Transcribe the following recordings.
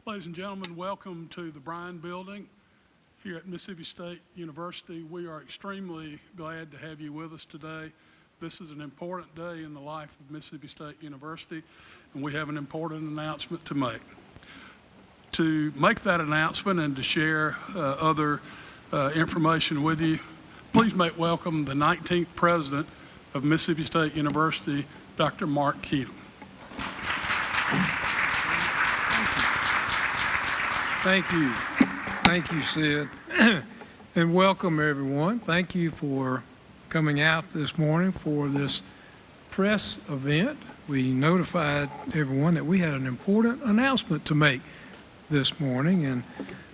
Ladies and gentlemen, welcome to the Bryan Building here at Mississippi State University. We are extremely glad to have you with us today. This is an important day in the life of Mississippi State University, and we have an important announcement to make. To make that announcement and to share other information with you, please make welcome the 19th President of Mississippi State University, Dr. Mark Keaton. Thank you. Thank you, Sid. And welcome, everyone. Thank you for coming out this morning for this press event. We notified everyone that we had an important announcement to make this morning, and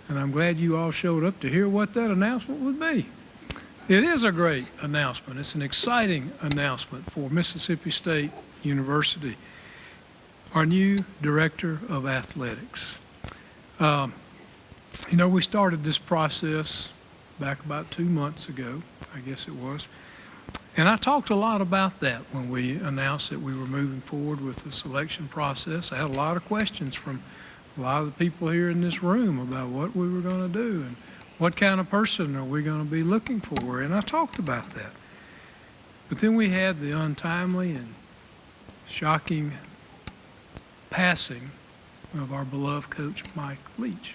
I'm glad you all showed up to hear what that announcement would be. It is a great announcement. It's an exciting announcement for Mississippi State University. Our new Director of Athletics. We started this process back about 2 months ago, I guess it was. And I talked a lot about that when we announced that we were moving forward with the selection process. I had a lot of questions from a lot of the people here in this room about what we were going to do and what kind of person are we going to be looking for. And I talked about that. But then we had the untimely and shocking passing of our beloved coach, Mike Leach.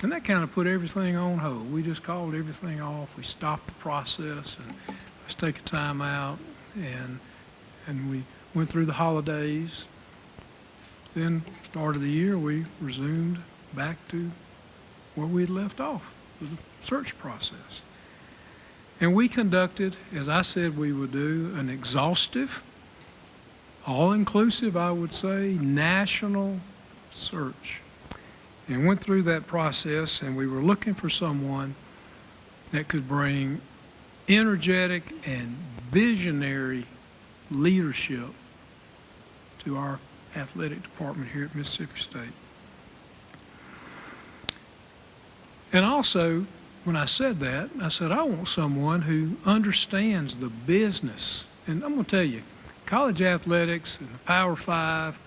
And that kind of put everything on hold. We just called everything off. We stopped the process and let's take a time out. And we went through the holidays. Then, start of the year, we resumed back to where we had left off with the search process. And we conducted, as I said we would do, an exhaustive, all-inclusive, I would say, national search. And went through that process, and we were looking for someone that could bring energetic and visionary leadership to our athletic department here at Mississippi State. And also, when I said that, I said I want someone who understands the business. And I'm going to tell you, college athletics and the Power Five,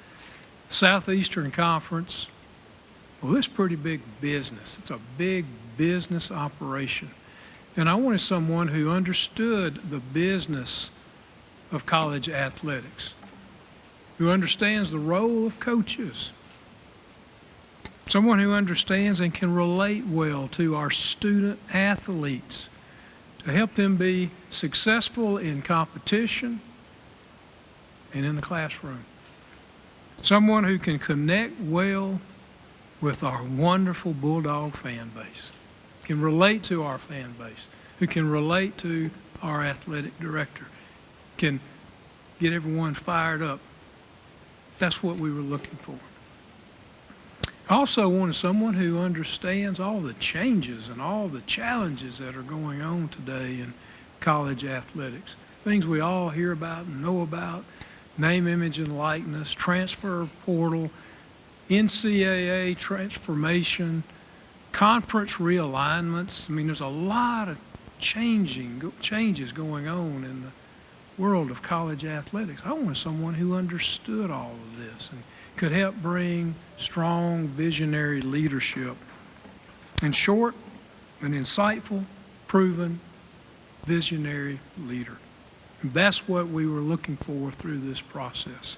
Southeastern Conference, well, it's pretty big business. It's a big business operation. And I wanted someone who understood the business of college athletics, who understands the role of coaches, someone who understands and can relate well to our student athletes to help them be successful in competition and in the classroom. Someone who can connect well with our wonderful Bulldog fan base, can relate to our fan base, who can relate to our athletic director, can get everyone fired up. That's what we were looking for. I also wanted someone who understands all the changes and all the challenges that are going on today in college athletics. Things we all hear about and know about, name, image, and likeness, transfer portal, NCAA transformation, conference realignments. I mean, there's a lot of changes going on in the world of college athletics. I wanted someone who understood all of this and could help bring strong, visionary leadership. In short, an insightful, proven, visionary leader. And that's what we were looking for through this process.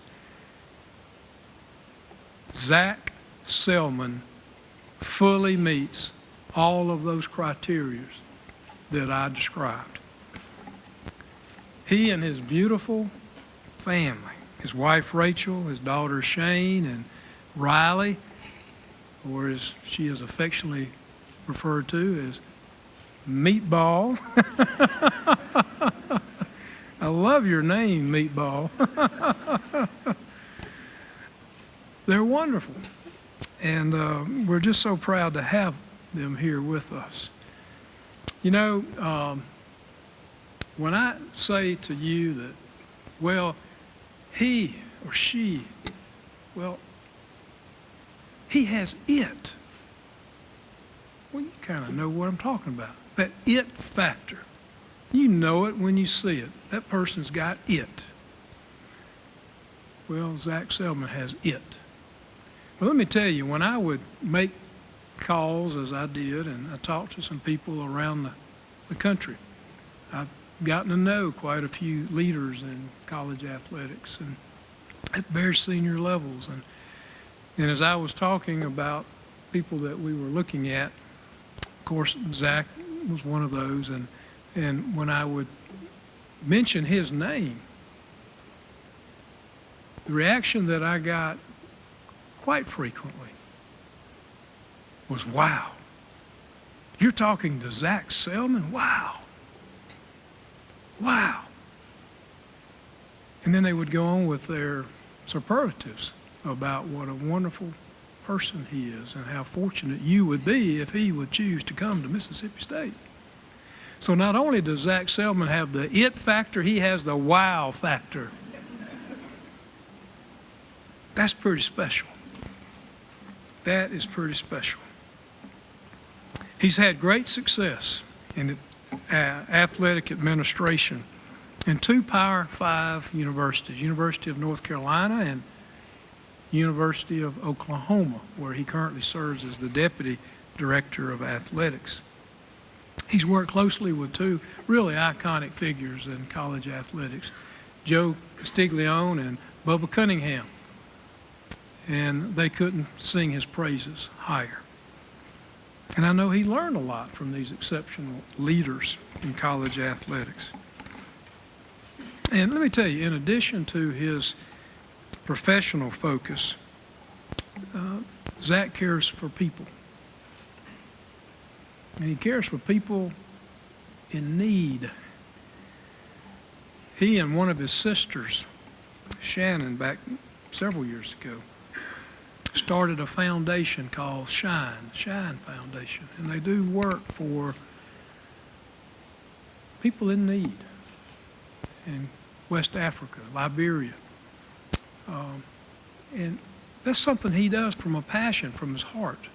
Zach Selmon fully meets all of those criteria that I described. He and his beautiful family, his wife Rachel, his daughter Shane, and Riley, or as she is affectionately referred to as Meatball. I love your name, Meatball. They're wonderful, and we're just so proud to have them here with us. You know, when I say to you that, well, he or she, well, he has it. Well, you kind of know what I'm talking about. That it factor. You know it when you see it. That person's got it. Well, Zach Selmon has it. Well, let me tell you, when I would make calls, as I did, and I talked to some people around the country, I've gotten to know quite a few leaders in college athletics and at very senior levels. And as I was talking about people that we were looking at, of course, Zach was one of those. And when I would mention his name, the reaction that I got quite frequently was, wow, you're talking to Zach Selmon? Wow. Wow. And then they would go on with their superlatives about what a wonderful person he is and how fortunate you would be if he would choose to come to Mississippi State. So not only does Zach Selmon have the it factor, he has the wow factor. That's pretty special. That is pretty special. He's had great success in athletic administration in 2 Power 5 universities, University of North Carolina and University of Oklahoma, where he currently serves as the Deputy Director of Athletics. He's worked closely with 2 really iconic figures in college athletics, Joe Castiglione and Bubba Cunningham, and they couldn't sing his praises higher. And I know he learned a lot from these exceptional leaders in college athletics. And let me tell you, in addition to his professional focus, Zach cares for people. And he cares for people in need. He and one of his sisters, Shannon, back several years ago, started a foundation called Shine Foundation. And they do work for people in need in West Africa, Liberia. And that's something he does from a passion, from his heart,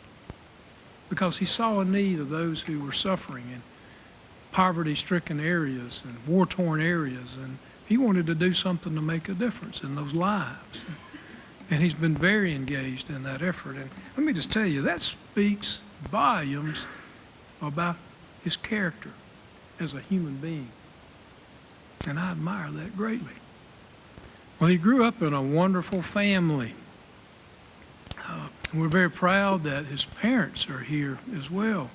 because he saw a need of those who were suffering in poverty-stricken areas and war-torn areas, and he wanted to do something to make a difference in those lives. And he's been very engaged in that effort. And let me just tell you, that speaks volumes about his character as a human being. And I admire that greatly. Well, he grew up in a wonderful family. We're very proud that his parents are here as well.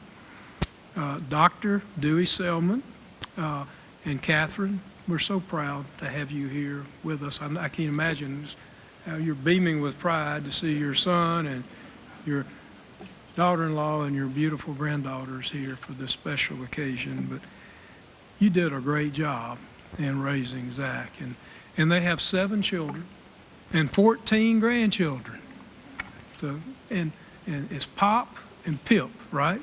Dr. Dewey Selmon and Catherine, we're so proud to have you here with us. I can't imagine how you're beaming with pride to see your son and your daughter-in-law and your beautiful granddaughters here for this special occasion. But you did a great job in raising Zach. And they have 7 children and 14 grandchildren. So, and it's Pop and Pip, right?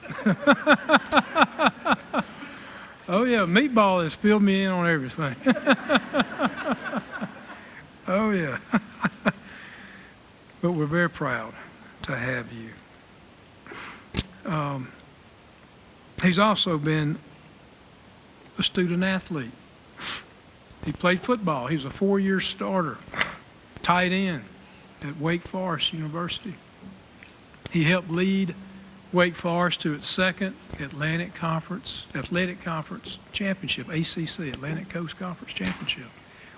Oh, yeah, Meatball has filled me in on everything. Oh, yeah. But we're very proud to have you. He's also been a student athlete. He played football. He was a 4-year starter, tight end at Wake Forest University. He helped lead Wake Forest to its 2nd Athletic Conference Championship, ACC, Atlantic Coast Conference Championship,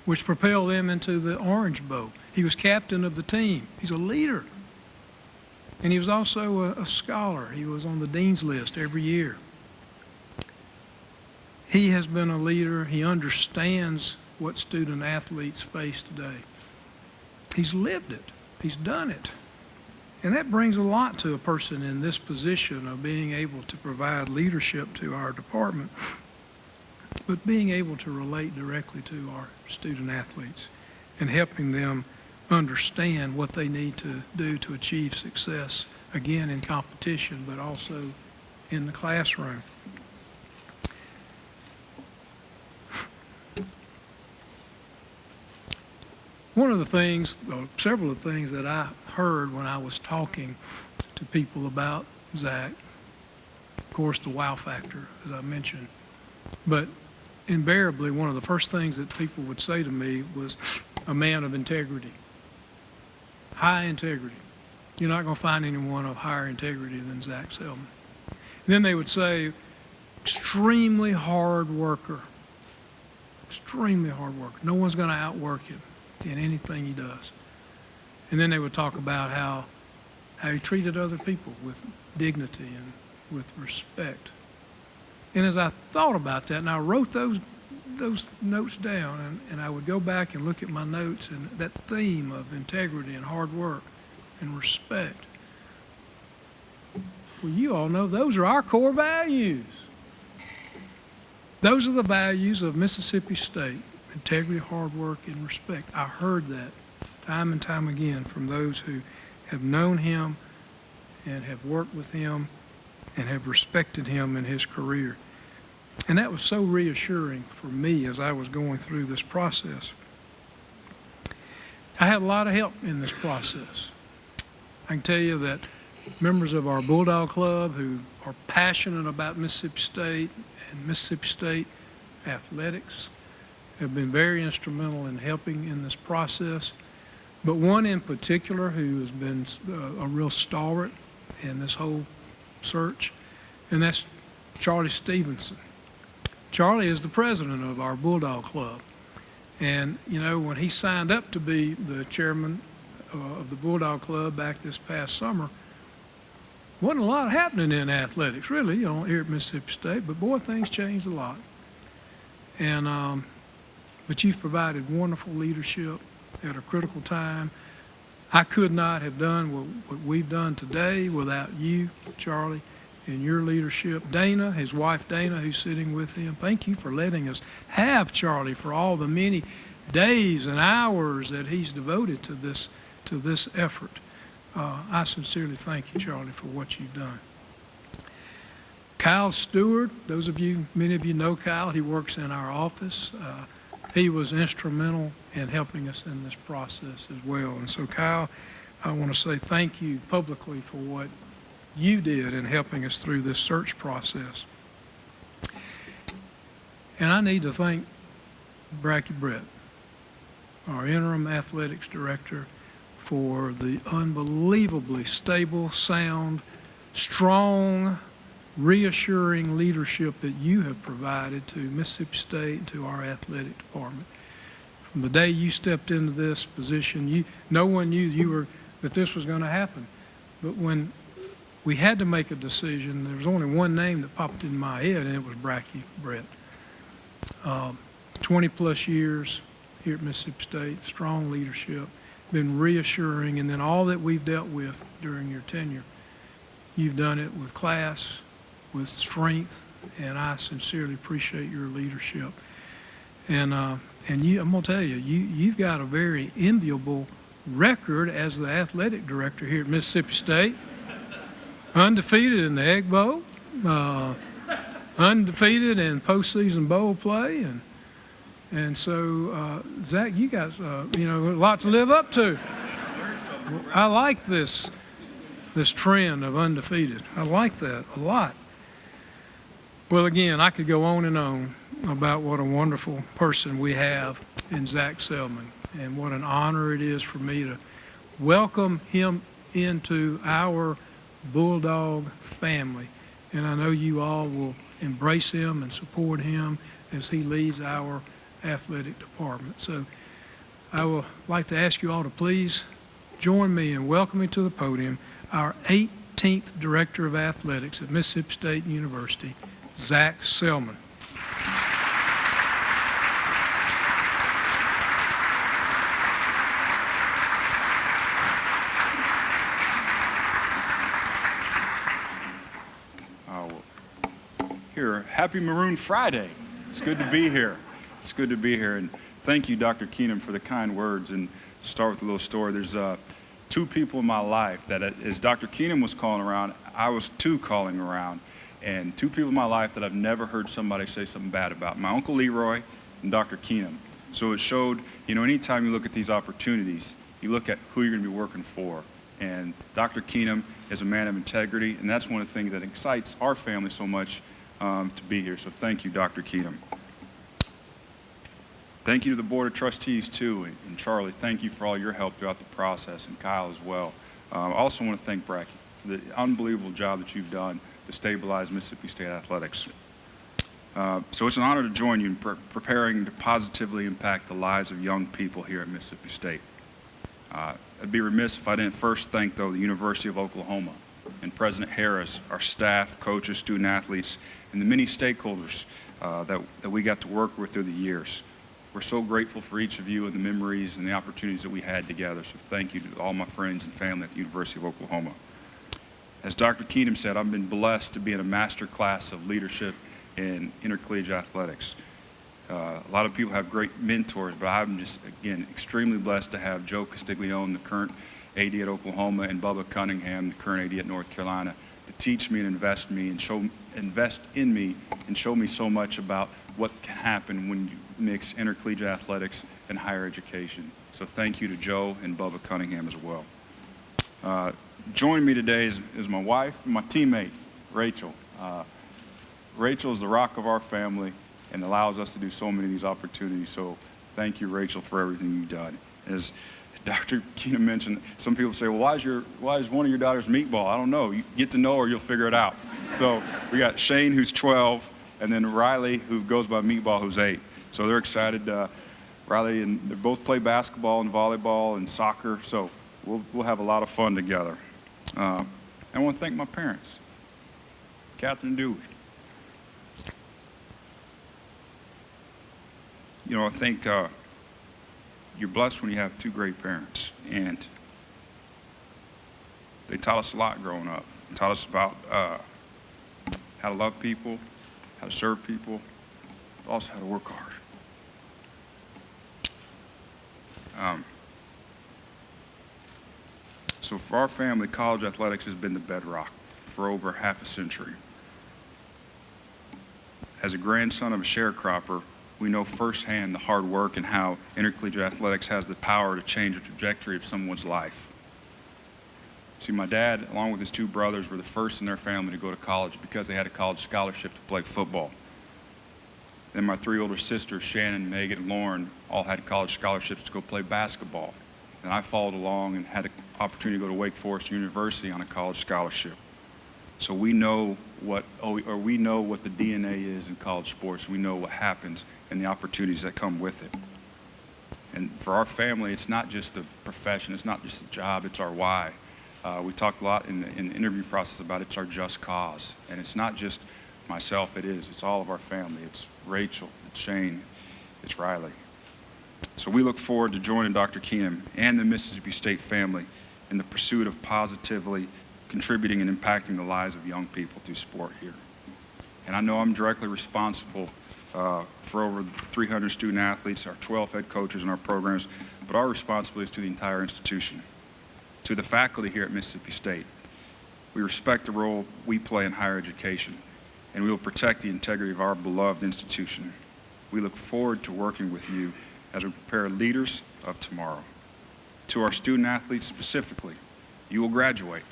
which propelled them into the Orange Bowl. He was captain of the team. He's a leader. And he was also a scholar. He was on the dean's list every year. He has been a leader. He understands what student athletes face today. He's lived it. He's done it. And that brings a lot to a person in this position of being able to provide leadership to our department, but being able to relate directly to our student athletes and helping them understand what they need to do to achieve success, again, in competition, but also in the classroom. One of the things, or several of the things that I heard when I was talking to people about Zach, of course, the wow factor, as I mentioned, but invariably one of the first things that people would say to me was a man of integrity, high integrity, you're not going to find anyone of higher integrity than Zach Selmon. Then they would say, extremely hard worker. Extremely hard worker. No one's going to outwork him in anything he does. And then they would talk about how he treated other people with dignity and with respect. And as I thought about that, and I wrote those notes down, and I would go back and look at my notes, and that theme of integrity and hard work and respect. Well, you all know those are our core values. Those are the values of Mississippi State: integrity, hard work, and respect. I heard that time and time again from those who have known him and have worked with him and have respected him in his career. And that was so reassuring for me as I was going through this process. I had a lot of help in this process. I can tell you that members of our Bulldog Club who are passionate about Mississippi State and Mississippi State athletics have been very instrumental in helping in this process. But one in particular who has been a real stalwart in this whole search, and that's Charlie Stevenson. Charlie is the president of our Bulldog Club. And, you know, when he signed up to be the chairman of the Bulldog Club back this past summer, wasn't a lot happening in athletics, really, you know, here at Mississippi State, but boy, things changed a lot. And, but you've provided wonderful leadership at a critical time. I could not have done what we've done today without you, Charlie, and your leadership. Dana, his wife Dana, who's sitting with him, thank you for letting us have Charlie for all the many days and hours that he's devoted to this effort. I sincerely thank you, Charlie, for what you've done. Kyle Stewart, many of you know Kyle, he works in our office. He was instrumental in helping us in this process as well. And so, Kyle, I want to say thank you publicly for what you did in helping us through this search process. And I need to thank Bracky Brett, our interim athletics director, for the unbelievably stable, sound, strong, reassuring leadership that you have provided to Mississippi State and to our athletic department. From the day you stepped into this position, no one knew that this was going to happen. But when we had to make a decision, there was only one name that popped in my head, and it was Bracky Brett. 20-plus years here at Mississippi State, strong leadership, been reassuring, and then all that we've dealt with during your tenure, you've done it with class, with strength, and I sincerely appreciate your leadership. And I'm going to tell you, you've got a very enviable record as the athletic director here at Mississippi State. Undefeated in the Egg Bowl, undefeated in postseason bowl play, and so Zach, you got a lot to live up to. I like this trend of undefeated. I like that a lot. Well, again, I could go on and on about what a wonderful person we have in Zach Selmon, and what an honor it is for me to welcome him into our Bulldog family. And I know you all will embrace him and support him as he leads our athletic department. So I would like to ask you all to please join me in welcoming to the podium our 18th Director of Athletics at Mississippi State University, Zach Selmon. Happy Maroon Friday. It's good to be here. It's good to be here. And thank you, Dr. Keenum, for the kind words. And to start with a little story, there's two people in my life that, as Dr. Keenum was calling around, I was too calling around. And two people in my life that I've never heard somebody say something bad about: my Uncle Leroy and Dr. Keenum. So it showed, anytime you look at these opportunities, you look at who you're going to be working for. And Dr. Keenum is a man of integrity, and that's one of the things that excites our family so much to be here. So thank you, Dr. Keenum. Thank you to the Board of Trustees, too, and Charlie, thank you for all your help throughout the process, and Kyle as well. I also want to thank Bracky for the unbelievable job that you've done to stabilize Mississippi State athletics. So it's an honor to join you in preparing to positively impact the lives of young people here at Mississippi State. I'd be remiss if I didn't first thank, though, the University of Oklahoma and President Harris, our staff, coaches, student athletes, and the many stakeholders that we got to work with through the years. We're so grateful for each of you and the memories and the opportunities that we had together. So thank you to all my friends and family at the University of Oklahoma. As Dr. Keenum said, I've been blessed to be in a master class of leadership in intercollegiate athletics. A lot of people have great mentors, but I'm just, again, extremely blessed to have Joe Castiglione, the current AD at Oklahoma, and Bubba Cunningham, the current AD at North Carolina, to teach me and invest in me and show me so much about what can happen when you mix intercollegiate athletics and higher education. So thank you to Joe and Bubba Cunningham as well. Joining me today is my wife and my teammate, Rachel. Rachel is the rock of our family and allows us to do so many of these opportunities. So thank you, Rachel, for everything you've done. As Dr. Keenum mentioned, some people say, well, why is one of your daughters Meatball? I don't know. You get to know her, you'll figure it out. So we got Shane, who's 12, and then Riley, who goes by Meatball, who's 8. So they're excited. Riley and they both play basketball and volleyball and soccer. So we'll have a lot of fun together. I want to thank my parents, Catherine and Dewey. You know, I think you're blessed when you have two great parents, and they taught us a lot growing up. They taught us about how to love people, how to serve people, but also how to work hard. So for our family, college athletics has been the bedrock for over half a century. As a grandson of a sharecropper, we know firsthand the hard work and how intercollegiate athletics has the power to change the trajectory of someone's life. See, my dad, along with his two brothers, were the first in their family to go to college because they had a college scholarship to play football. Then my three older sisters, Shannon, Megan, and Lauren, all had college scholarships to go play basketball. And I followed along and had an opportunity to go to Wake Forest University on a college scholarship. So we know what the DNA is in college sports. We know what happens and the opportunities that come with it. And for our family, it's not just a profession, it's not just a job, it's our why. We talked a lot in the interview process about it's our just cause. And it's not just myself, it's all of our family. It's Rachel, it's Shane, it's Riley. So we look forward to joining Dr. Keenum and the Mississippi State family in the pursuit of positively contributing and impacting the lives of young people through sport here. And I know I'm directly responsible for over 300 student athletes, our 12 head coaches in our programs, but our responsibility is to the entire institution, to the faculty here at Mississippi State. We respect the role we play in higher education, and we will protect the integrity of our beloved institution. We look forward to working with you as we prepare leaders of tomorrow. To our student athletes specifically, you will graduate.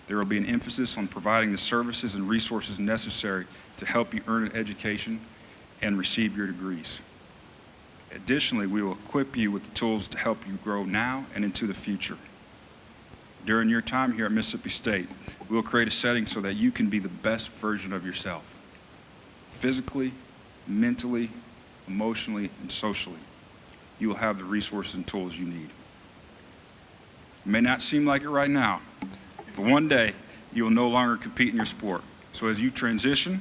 There will be an emphasis on providing the services and resources necessary to help you earn an education and receive your degrees. Additionally, we will equip you with the tools to help you grow now and into the future. During your time here at Mississippi State, we will create a setting so that you can be the best version of yourself, physically, mentally, emotionally, and socially. You will have the resources and tools you need. It may not seem like it right now, but one day you will no longer compete in your sport. So as you transition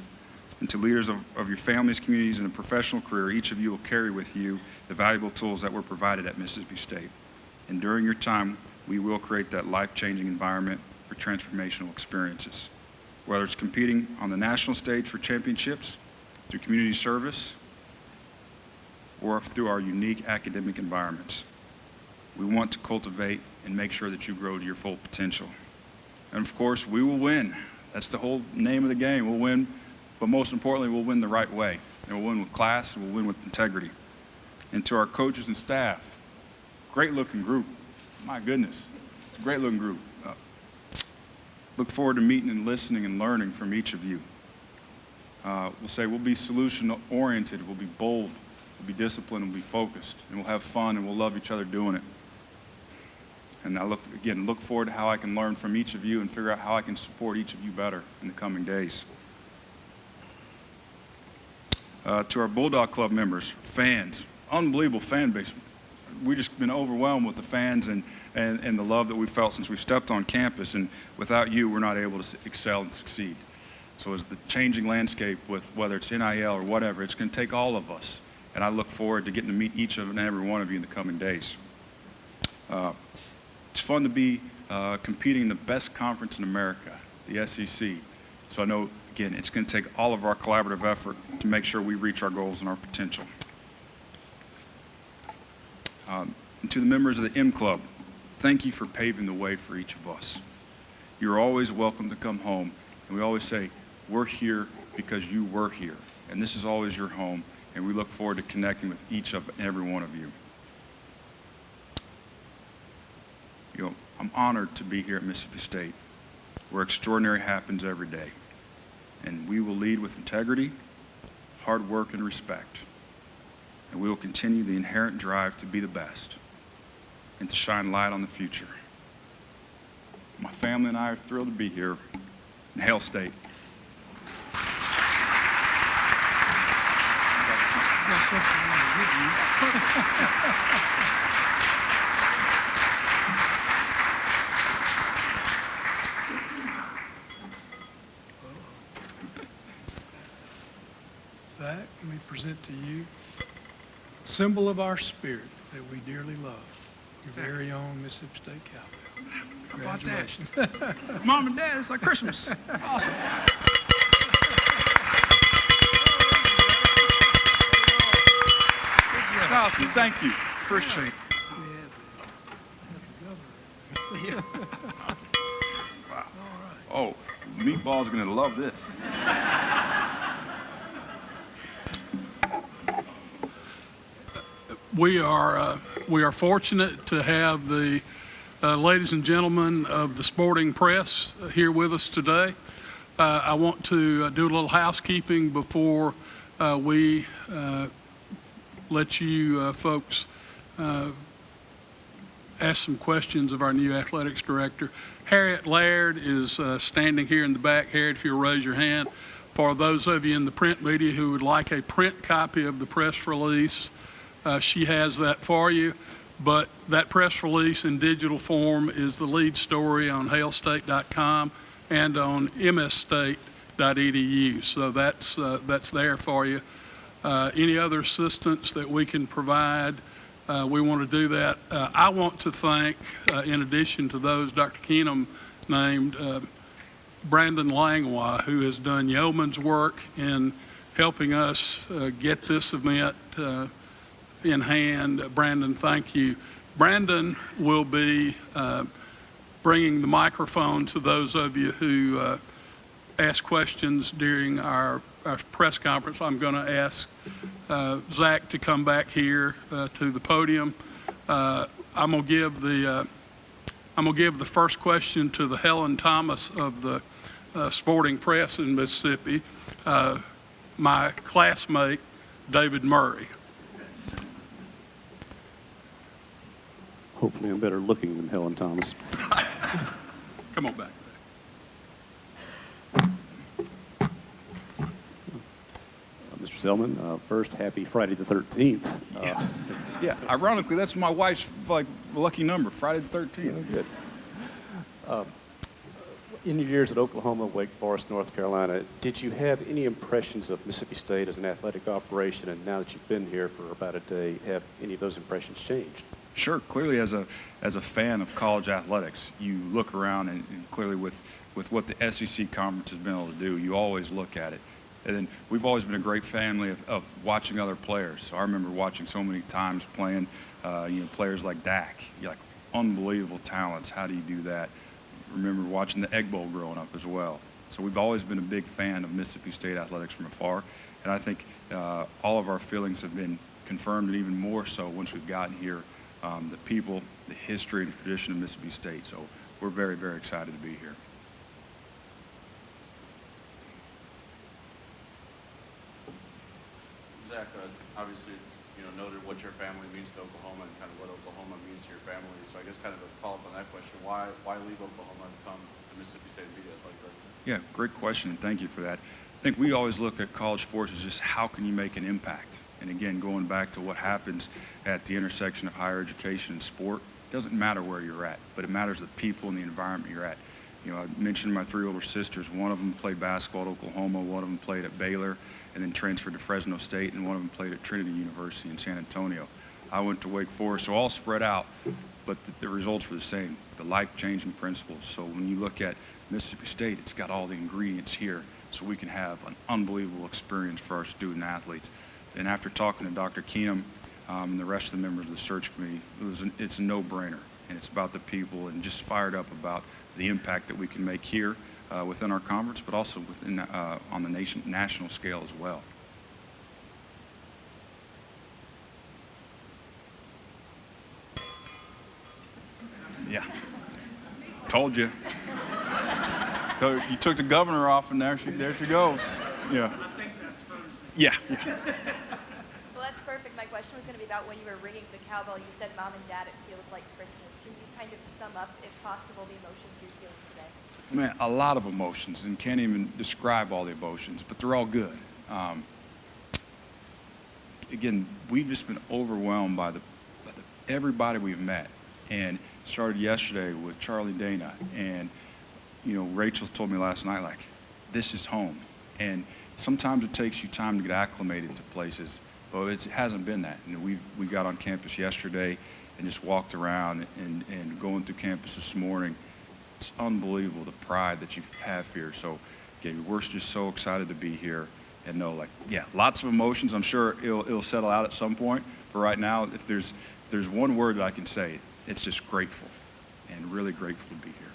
into leaders of your families, communities, and a professional career, each of you will carry with you the valuable tools that were provided at Mississippi State. And during your time, we will create that life-changing environment for transformational experiences. Whether it's competing on the national stage for championships, through community service, or through our unique academic environments. We want to cultivate and make sure that you grow to your full potential. And of course, we will win. That's the whole name of the game. We'll win, but most importantly, we'll win the right way. And we'll win with class, and we'll win with integrity. And to our coaches and staff, great-looking group. My goodness, it's a great-looking group. Look forward to meeting and listening and learning from each of you. We'll be solution-oriented, we'll be bold, we'll be disciplined, we'll be focused, and we'll have fun, and we'll love each other doing it. And I look forward to how I can learn from each of you and figure out how I can support each of you better in the coming days. To our Bulldog Club members, fans, unbelievable fan base. We've just been overwhelmed with the fans and the love that we've felt since we stepped on campus. And without you, we're not able to excel and succeed. So as the changing landscape with whether it's NIL or whatever, it's going to take all of us. And I look forward to getting to meet each and every one of you in the coming days. It's fun to be competing in the best conference in America, the SEC. So I know, again, it's going to take all of our collaborative effort to make sure we reach our goals and our potential. And to the members of the M Club, thank you for paving the way for each of us. You're always welcome to come home. And we always say, we're here because you were here. And this is always your home. And we look forward to connecting with each and every one of you. You know, I'm honored to be here at Mississippi State, where extraordinary happens every day. And we will lead with integrity, hard work, and respect. And we will continue the inherent drive to be the best and to shine light on the future. My family and I are thrilled to be here in Hail State. Zach, let me present to you a symbol of our spirit that we dearly love, your very own Mississippi State cowbell. How about that? Congratulations. Mom and Dad, it's like Christmas. Awesome. Awesome. Thank you. Appreciate it. Wow. Oh, Meatball's going to love this. We are fortunate to have the ladies and gentlemen of the sporting press here with us today. I want to do a little housekeeping before we let you folks ask some questions of our new athletics director. Harriet Laird is standing here in the back. Harriet, if you'll raise your hand. For those of you in the print media who would like a print copy of the press release, she has that for you. But that press release in digital form is the lead story on hailstate.com and on msstate.edu. So that's there for you. Any other assistance that we can provide, we want to do that. I want to thank, in addition to those Dr. Keenum named, Brandon Langlois, who has done yeoman's work in helping us get this event in hand. Brandon, thank you. Brandon will be bringing the microphone to those of you who ask questions during our press conference. I'm going to ask Zach to come back here to the podium. I'm going to give the first question to the Helen Thomas of the sporting press in Mississippi, my classmate, David Murray. Hopefully I'm better looking than Helen Thomas. Come on back. Mr. Selmon, first, happy Friday the 13th. Yeah, ironically, that's my wife's lucky number, Friday the 13th. Good. In your years at Oklahoma, Wake Forest, North Carolina, did you have any impressions of Mississippi State as an athletic operation? And now that you've been here for about a day, have any of those impressions changed? Sure. Clearly, as a fan of college athletics, you look around and clearly with what the SEC conference has been able to do, you always look at it. And then we've always been a great family of watching other players. So I remember watching so many times playing, players like Dak, like unbelievable talents. How do you do that? Remember watching the Egg Bowl growing up as well. So we've always been a big fan of Mississippi State athletics from afar. And I think all of our feelings have been confirmed, and even more so once we've gotten here. The people, the history, and tradition of Mississippi State. So we're very, very excited to be here. Zach, obviously it's noted what your family means to Oklahoma and kind of what Oklahoma means to your family. So I guess kind of a follow-up on that question, why leave Oklahoma and come to Mississippi State and be the athletic director? Yeah, great question, and thank you for that. I think we always look at college sports as just how can you make an impact? And again, going back to what happens at the intersection of higher education and sport, it doesn't matter where you're at, but it matters the people and the environment you're at. I mentioned my 3 older sisters. One of them played basketball at Oklahoma, one of them played at Baylor, and then transferred to Fresno State, and one of them played at Trinity University in San Antonio. I went to Wake Forest, so all spread out, but the results were the same, the life-changing principles. So when you look at Mississippi State, it's got all the ingredients here so we can have an unbelievable experience for our student athletes. And after talking to Dr. Keenum and the rest of the members of the search committee, it's a no-brainer, and it's about the people and just fired up about the impact that we can make here within our conference, but also within, on the national scale as well. Yeah, told you. So you took the governor off, and there she goes. Yeah. Yeah. Well, that's perfect. My question was going to be about when you were ringing the cowbell. You said, Mom and Dad, it feels like Christmas. Can you kind of sum up, if possible, the emotions you're feeling today? Man, a lot of emotions, and can't even describe all the emotions, but they're all good. Again, we've just been overwhelmed by everybody we've met, and started yesterday with Charlie Dana, and Rachel told me last night, like, this is home. And sometimes it takes you time to get acclimated to places, but it hasn't been that. We got on campus yesterday and just walked around and going through campus this morning. It's unbelievable the pride that you have here. So again, we're just so excited to be here and know, like, yeah, lots of emotions. I'm sure it'll settle out at some point, but right now, if there's one word that I can say, it's just grateful, and really grateful to be here.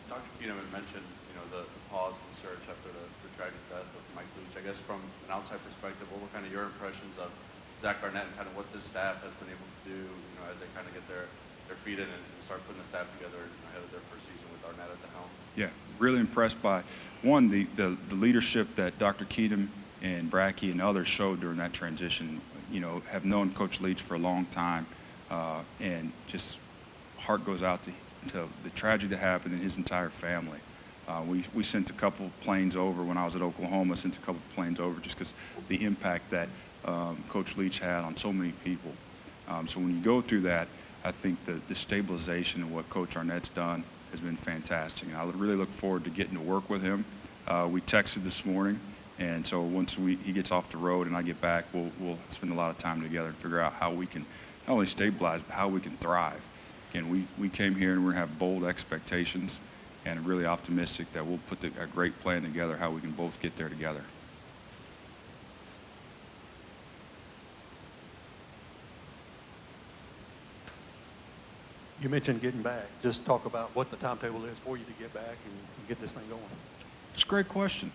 Dr. Keenum had mentioned, the pause in the search after the tragic death of Mike Leach. I guess from an outside perspective, what were kind of your impressions of Zach Arnett and kind of what this staff has been able to do, as they kind of get their feet in and start putting the staff together ahead of their first season with Arnett at the helm? Yeah, really impressed by, one, the leadership that Dr. Keenum and Brackey and others showed during that transition. Have known Coach Leach for a long time, and just heart goes out to the tragedy that happened in his entire family. We sent a couple planes over when I was at Oklahoma, sent a couple planes over just because the impact that Coach Leach had on so many people. So when you go through that, I think the stabilization of what Coach Arnett's done has been fantastic. And I really look forward to getting to work with him. We texted this morning, and so once he gets off the road and I get back, we'll spend a lot of time together and figure out how we can not only stabilize, but how we can thrive. Again, we came here and we're going to have bold expectations, and really optimistic that we'll put a great plan together how we can both get there together. You mentioned getting back. Just talk about what the timetable is for you to get back and get this thing going. It's a great question.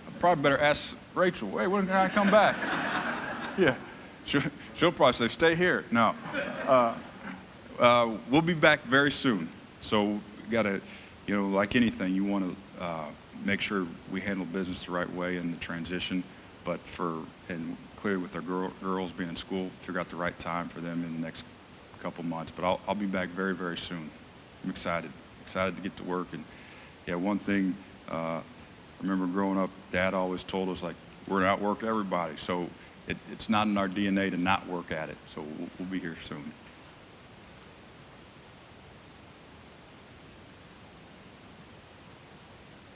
I probably better ask Rachel, hey, when can I come back? Yeah, she'll probably say, stay here. No. We'll be back very soon. So we got to, like anything, you want to make sure we handle business the right way in the transition, but and clearly with our girls being in school, figure out the right time for them in the next couple months. But I'll be back very, very soon. I'm excited to get to work. And yeah, one thing, I remember growing up, Dad always told us, like, we're going to outwork everybody. So it's not in our DNA to not work at it. So we'll be here soon.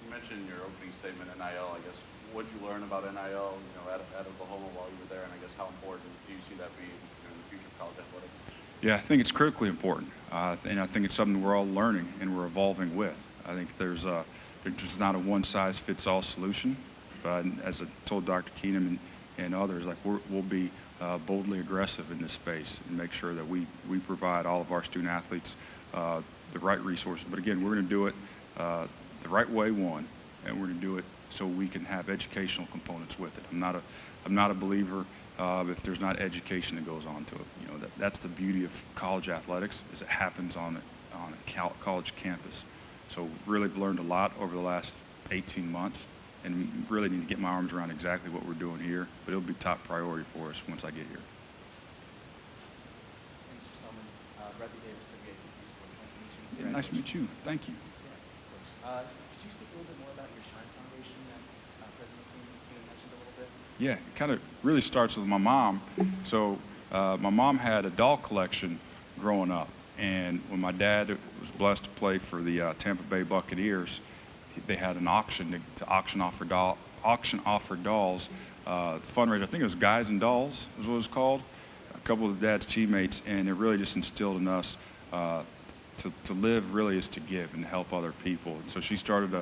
You mentioned in your opening statement NIL. I guess, what did you learn about NIL, at Oklahoma while you were there, and I guess how important do you see that being in the future of college athletics? Yeah, I think it's critically important, and I think it's something we're all learning and we're evolving with. I think there's not a one-size-fits-all solution, but as I told Dr. Keenum and others, like we'll be boldly aggressive in this space and make sure that we provide all of our student athletes the right resources. But again, we're going to do it the right way, one, and we're going to do it so we can have educational components with it. I'm not a believer if there's not education that goes on to it. That's the beauty of college athletics, is it happens on a college campus. So really learned a lot over the last 18 months, and really need to get my arms around exactly what we're doing here. But it'll be top priority for us once I get here. Thanks for Selmon. Bradley Davis, WAPT Sports. Nice to meet you. Yeah, nice to meet you. Thank you. Yeah, of course. Could you speak a little bit more about your Shine Foundation that President Keenan mentioned a little bit? Yeah, it kind of really starts with my mom. So my mom had a doll collection growing up, and when my dad was blessed to play for the Tampa Bay Buccaneers, they had an auction to auction off her dolls. The fundraiser, I think it was Guys and Dolls, is what it was called. A couple of Dad's teammates, and it really just instilled in us to live really is to give and to help other people. And so she started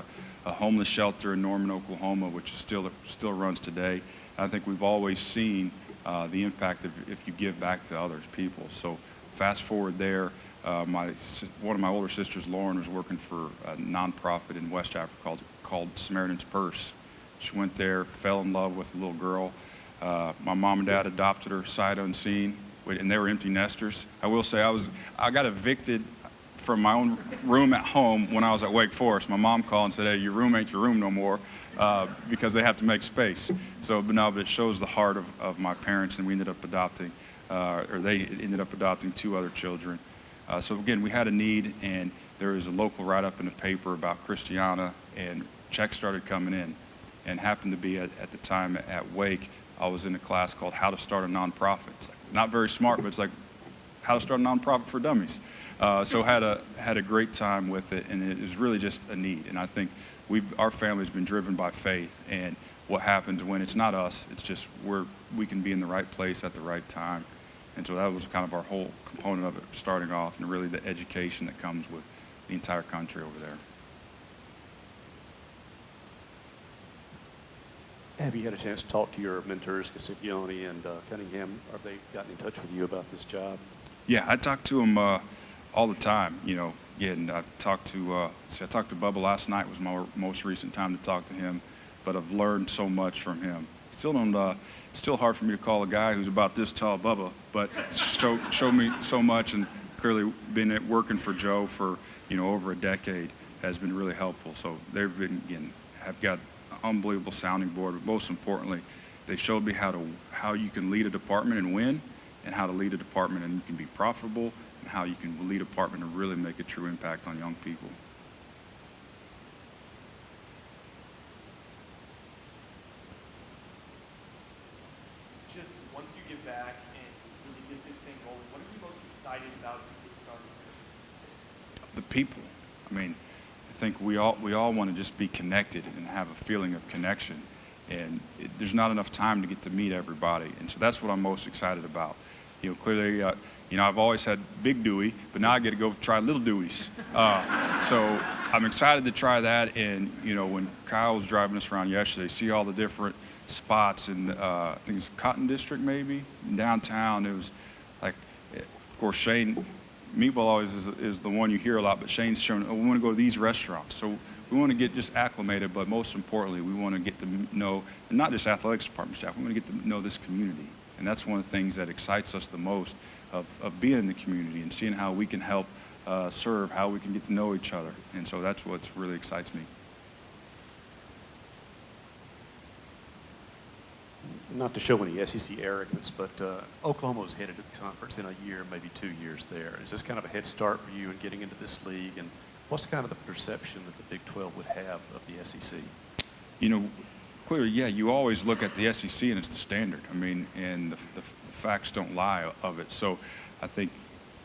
a homeless shelter in Norman, Oklahoma, which is still runs today. I think we've always seen the impact of if you give back to others people. So fast forward there, one of my older sisters, Lauren, was working for a nonprofit in West Africa called Samaritan's Purse. She went there, fell in love with a little girl. My mom and dad adopted her sight unseen, and they were empty nesters. I will say I got evicted from my own room at home when I was at Wake Forest. My mom called and said, "Hey, your room ain't your room no more," because they have to make space. But it shows the heart of my parents, and we ended up adopting, they ended up adopting 2 other children. So again, we had a need, and there was a local write-up in the paper about Christiana, and checks started coming in, and happened to be at the time at Wake, I was in a class called How to Start a Nonprofit. It's like, not very smart, but it's like how to start a nonprofit for dummies. So had a great time with it, and it is really just a need. And I think our family's been driven by faith, and what happens when it's not us, it's just we can be in the right place at the right time. And so that was kind of our whole component of it starting off, and really the education that comes with the entire country over there. Have you had a chance to talk to your mentors, Cassipione and Cunningham? Have they gotten in touch with you about this job? Yeah, I talk to them all the time. And I talked to Bubba last night. Was my most recent time to talk to him, but I've learned so much from him. Still hard for me to call a guy who's about this tall, Bubba, but showed me so much, and clearly working for Joe for over a decade has been really helpful. So they've been have got an unbelievable sounding board, but most importantly, they showed me how you can lead a department and win, and how to lead a department and you can be profitable, and how you can lead a department and really make a true impact on young people. Just once you get back and really get this thing rolling, what are you most excited about to get started here at Mississippi State? The people. I mean, I think we all want to just be connected and have a feeling of connection, and there's not enough time to get to meet everybody, and so that's what I'm most excited about. Clearly, I've always had Big Dewey, but now I get to go try Little Deweys. So I'm excited to try that, and when Kyle was driving us around yesterday, see all the different spots in I think it's Cotton District maybe in downtown. It was like, of course, Shane Meatball always is the one you hear a lot, but Shane's showing, we want to go to these restaurants. So we want to get just acclimated, but most importantly, we want to get to know, and not just athletics department staff, we want to get to know this community. And that's one of the things that excites us the most of being in the community and seeing how we can help serve, how we can get to know each other. And so that's what really excites me. Not to show any SEC arrogance, but Oklahoma was headed to the conference in a year, maybe 2 years there. Is this kind of a head start for you in getting into this league? And what's kind of the perception that the Big 12 would have of the SEC? Clearly, yeah, you always look at the SEC and it's the standard. I mean, and the facts don't lie of it. So I think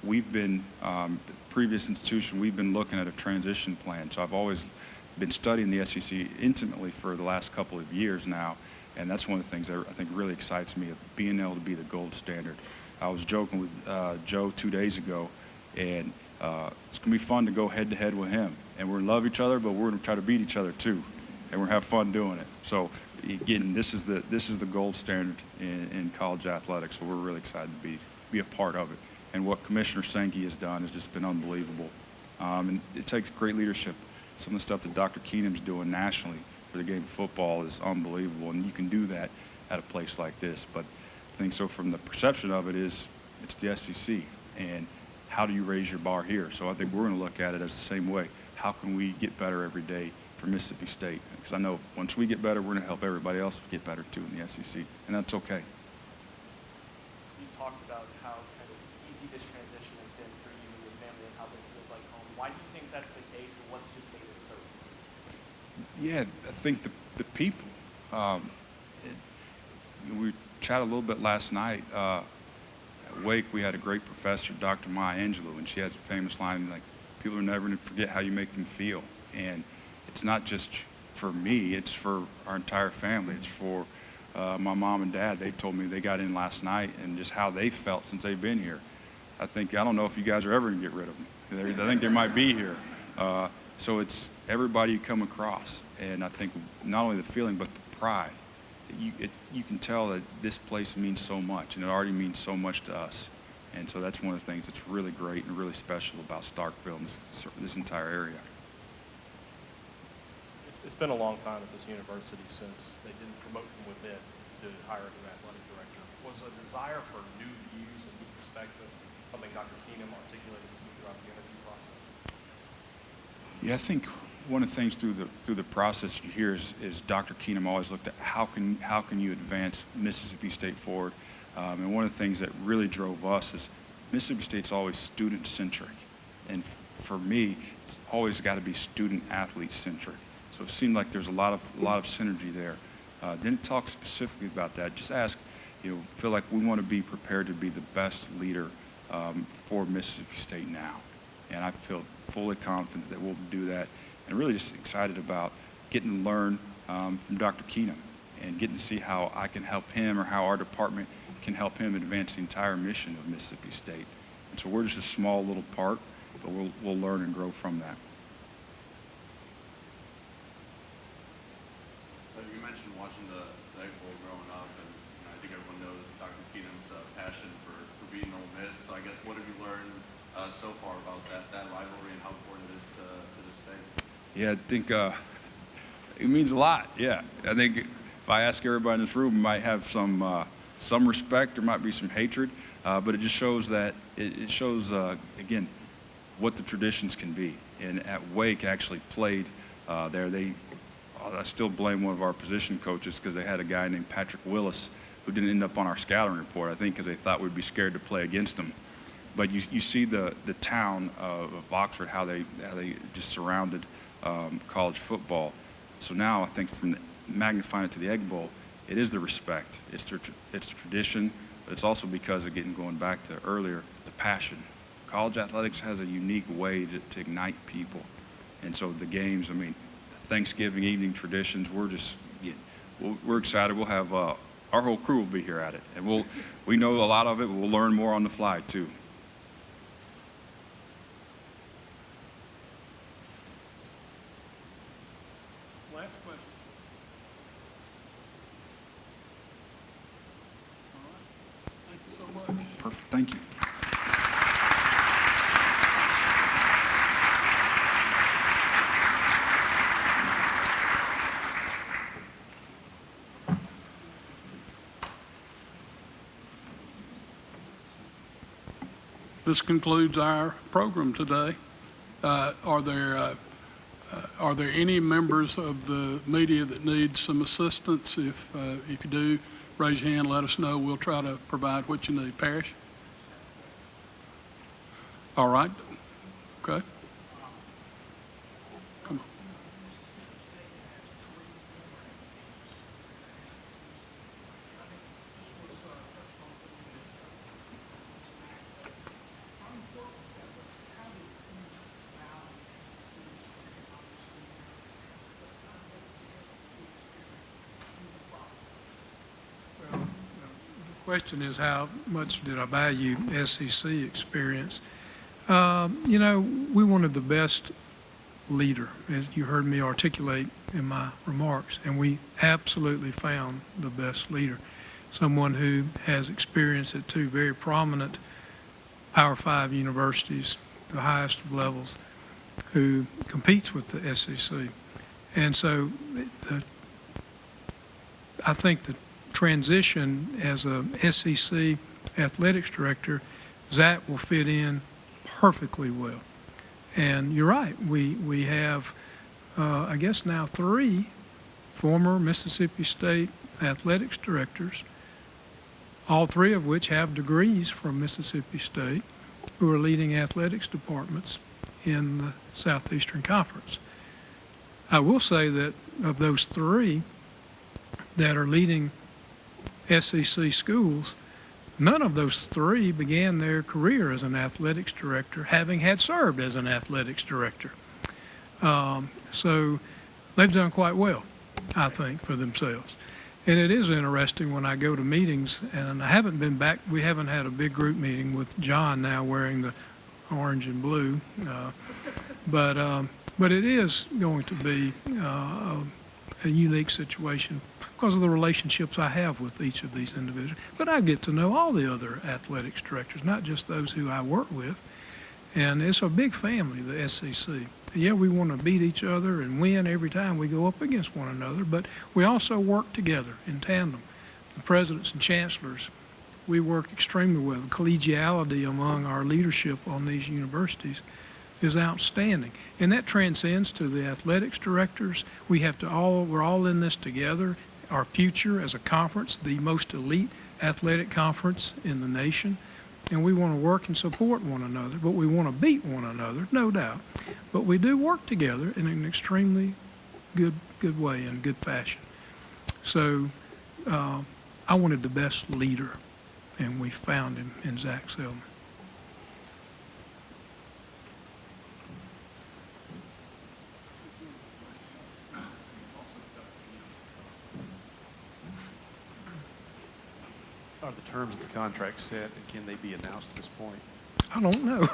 we've been, previous institution, we've been looking at a transition plan. So I've always been studying the SEC intimately for the last couple of years now. And that's one of the things that I think really excites me, of being able to be the gold standard. I was joking with Joe 2 days ago, and it's going to be fun to go head-to-head with him. And we're going to love each other, but we're going to try to beat each other too. And we're going to have fun doing it. So again, this is the gold standard in college athletics, so we're really excited to be a part of it. And what Commissioner Sankey has done has just been unbelievable. And it takes great leadership. Some of the stuff that Dr. Keenum's doing nationally for the game of football is unbelievable, and you can do that at a place like this. But I think so from the perception of it is it's the SEC, and how do you raise your bar here? So I think we're going to look at it as the same way. How can we get better every day for Mississippi State. Because I know once we get better, we're going to help everybody else get better too in the SEC, and that's okay. You talked about how kind of easy this transition has been for you and your family and how this feels like home. Why do you think that's the case, and what's just made it so easy? Yeah, I think the people. We chatted a little bit last night. At Wake, we had a great professor, Dr. Maya Angelou, and she has a famous line like, "People are never going to forget how you make them feel." And it's not just for me, it's for our entire family. It's for my mom and dad. They told me they got in last night and just how they felt since they've been here. I don't know if you guys are ever going to get rid of them. I think they might be here. So it's everybody you come across. And I think not only the feeling, but the pride. You can tell that this place means so much, and it already means so much to us. And so that's one of the things that's really great and really special about Starkville and this entire area. It's been a long time at this university since they didn't promote from within to hire a new athletic director. Was a desire for new views and new perspective something Dr. Keenum articulated to you throughout the interview process? Yeah, I think one of the things through the process you hear is Dr. Keenum always looked at how can you advance Mississippi State forward, and one of the things that really drove us is Mississippi State's always student-centric, and for me, it's always got to be student-athlete-centric. So it seemed like there's a lot of synergy there. Didn't talk specifically about that. Just ask, feel like we want to be prepared to be the best leader for Mississippi State now, and I feel fully confident that we'll do that. And really just excited about getting to learn from Dr. Keenum and getting to see how I can help him or how our department can help him advance the entire mission of Mississippi State. And so we're just a small little part, but we'll learn and grow from that. So you mentioned watching the Egg Bowl growing up, and I think everyone knows Dr. Keenum's passion for beating Ole Miss. So I guess what have you learned so far about that rivalry and how important it is to the state? Yeah, I think it means a lot. Yeah, I think if I ask everybody in this room, we might have some respect. There might be some hatred, but it just shows that it shows again what the traditions can be. And at Wake, actually played there. I still blame one of our position coaches because they had a guy named Patrick Willis who didn't end up on our scouting report. I think because they thought we'd be scared to play against them. But you see the town of Oxford, how they just surrounded college football. So now I think from magnifying it to the Egg Bowl, it is the respect. It's the tradition, but it's also because, again, going back to earlier, the passion. College athletics has a unique way to ignite people. And so the games, the Thanksgiving evening traditions, we're excited. We'll have our whole crew will be here at it. And we know a lot of it, but we'll learn more on the fly too. Last question. All right. Thank you so much. Perfect. Thank you. This concludes our program today. Are there any members of the media that need some assistance? If you do, raise your hand, let us know. We'll try to provide what you need. Parrish? All right. Okay. Come on. The question is, how much did I value SEC experience? We wanted the best leader, as you heard me articulate in my remarks, and we absolutely found the best leader, someone who has experience at two very prominent Power 5 universities, the highest of levels, who competes with the SEC. And so I think the transition as a SEC athletics director, Zach will fit in perfectly well. And you're right, we have I guess now 3 former Mississippi State athletics directors, all 3 of which have degrees from Mississippi State, who are leading athletics departments in the Southeastern Conference. I will say that of those 3 that are leading SEC schools, none of those 3 began their career as an athletics director, having had served as an athletics director. So they've done quite well, I think, for themselves. And it is interesting when I go to meetings, and I haven't been back, we haven't had a big group meeting with John now wearing the orange and blue, but it is going to be a unique situation because of the relationships I have with each of these individuals. But I get to know all the other athletics directors, not just those who I work with. And it's a big family, the SEC. Yeah, we want to beat each other and win every time we go up against one another, but we also work together in tandem. The presidents and chancellors, we work extremely well. The collegiality among our leadership on these universities is outstanding. And that transcends to the athletics directors. We're all in this together. Our future as a conference, the most elite athletic conference in the nation. And we want to work and support one another, but we want to beat one another, no doubt. But we do work together in an extremely good way and good fashion. So I wanted the best leader, and we found him in Zach Selmon. Are the terms of the contract set, and can they be announced at this point? I don't know.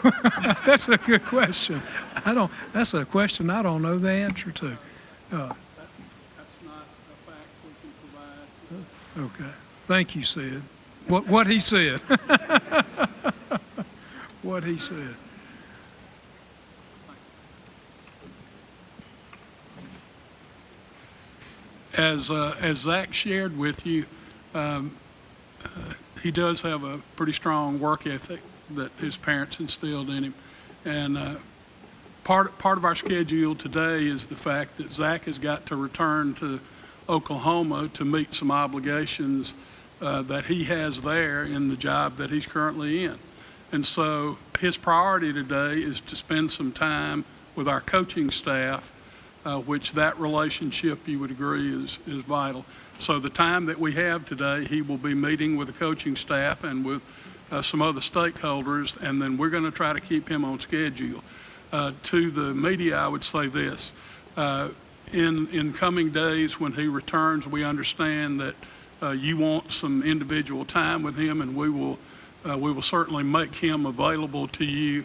That's a good question. That's a question I don't know the answer to. That's not a fact we can provide. Okay. Thank you, Sid. What he said. What he said. As Zach shared with you, he does have a pretty strong work ethic that his parents instilled in him. And part of our schedule today is the fact that Zach has got to return to Oklahoma to meet some obligations that he has there in the job that he's currently in. And so his priority today is to spend some time with our coaching staff, which that relationship, you would agree, is vital. So the time that we have today, he will be meeting with the coaching staff and with some other stakeholders, and then we're going to try to keep him on schedule. To the media, I would say this. In coming days when he returns, we understand that you want some individual time with him, and we will certainly make him available to you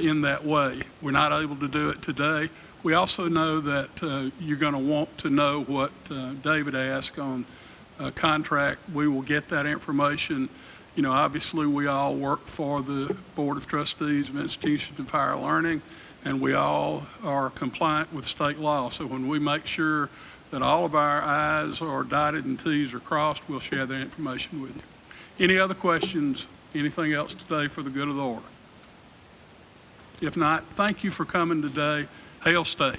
in that way. We're not able to do it today. We also know that you're going to want to know what David asked on contract. We will get that information. You know, obviously we all work for the Board of Trustees of Institutions of Higher Learning, and we all are compliant with state law. So when we make sure that all of our I's are dotted and T's are crossed, we'll share that information with you. Any other questions? Anything else today for the good of the order? If not, thank you for coming today. Hail State.